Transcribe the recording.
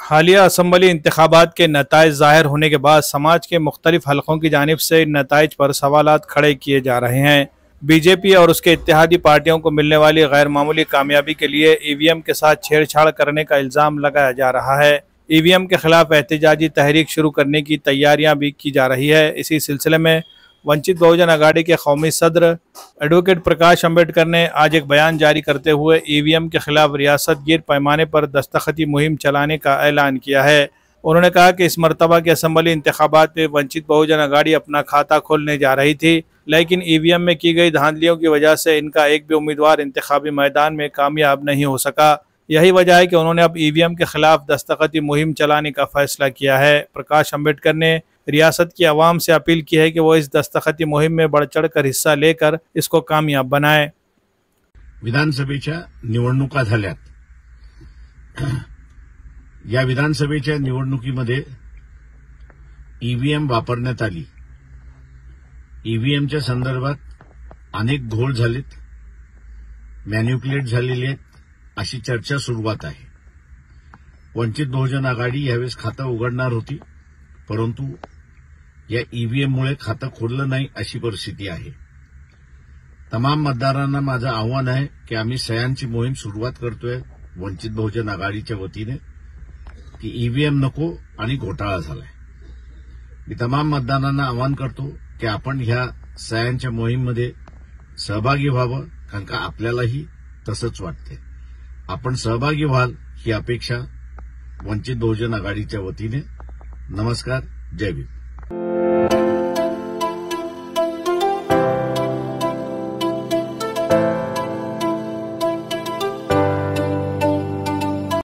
हालिया असम्बली इंतखाबात के नताइज ज़ाहिर होने के बाद समाज के मुख्तलिफ हलकों की जानिब से इन नताइज पर सवालात खड़े किए जा रहे हैं। बीजेपी और उसके इत्तेहादी पार्टियों को मिलने वाली गैर मामूली कामयाबी के लिए ईवीएम के साथ छेड़छाड़ करने का इल्ज़ाम लगाया जा रहा है। ईवीएम के खिलाफ एहतजाजी तहरीक शुरू करने की तैयारियां भी की जा रही है। इसी सिलसिले में वंचित बहुजन अघाड़ी के कौमी सदर एडवोकेट प्रकाश अम्बेडकर ने आज एक बयान जारी करते हुए ईवीएम के खिलाफ रियासत गिर पैमाने पर दस्तखती मुहिम चलाने का ऐलान किया है। उन्होंने कहा कि इस मरतबा के असम्बली इंतखाबात में वंचित बहुजन अघाड़ी अपना खाता खोलने जा रही थी, लेकिन ईवीएम में की गई धांधलियों की वजह से इनका एक भी उम्मीदवार इंतखाबी मैदान में कामयाब नहीं हो सका। यही वजह है कि उन्होंने अब ईवीएम के खिलाफ दस्तखती मुहिम चलाने का फैसला किया है। प्रकाश अम्बेडकर ने रियासत की आवाम से अपील की है कि वो इस दस्तखती मुहिम में बढ़ चढ़ कर हिस्सा लेकर इसको कामयाब बनाए। विधानसभेच्या निवडणुका झाल्यात। या विधानसभेच्या निवडणुकीमध्ये ईव्हीएम वापरण्यात आली। ईव्हीएमच्या संदर्भात अनेक घोळ झालेत, मॅन्युप्युलेट झालेले आहेत अशी चर्चा सुरुवात आहे। वंचित बहुजन आघाडी यावेळेस खातं उघडणार होती, परंतु या ईव्हीएममुळे खातं खोललं नाही अशी परिस्थिती आहे। तमाम मतदारांना माझं आव्हान आहे की आम्ही सह्यांची मोहीम सुरुवात करतोय वंचित बहुजन आघाडीच्या वतीने की ईव्हीएम नको आणि घोटाळा झालाय। मी तमाम मतदारांना आवाहन करतो की आपण ह्या सह्यांच्या मोहीममध्ये सहभागी व्हावं, कारण का आपल्यालाही तसंच वाटतंय। आपण सहभागी व्हाल ही अपेक्षा वंचित बहुजन आघाडीच्या वतीने। नमस्कार, जय भीम।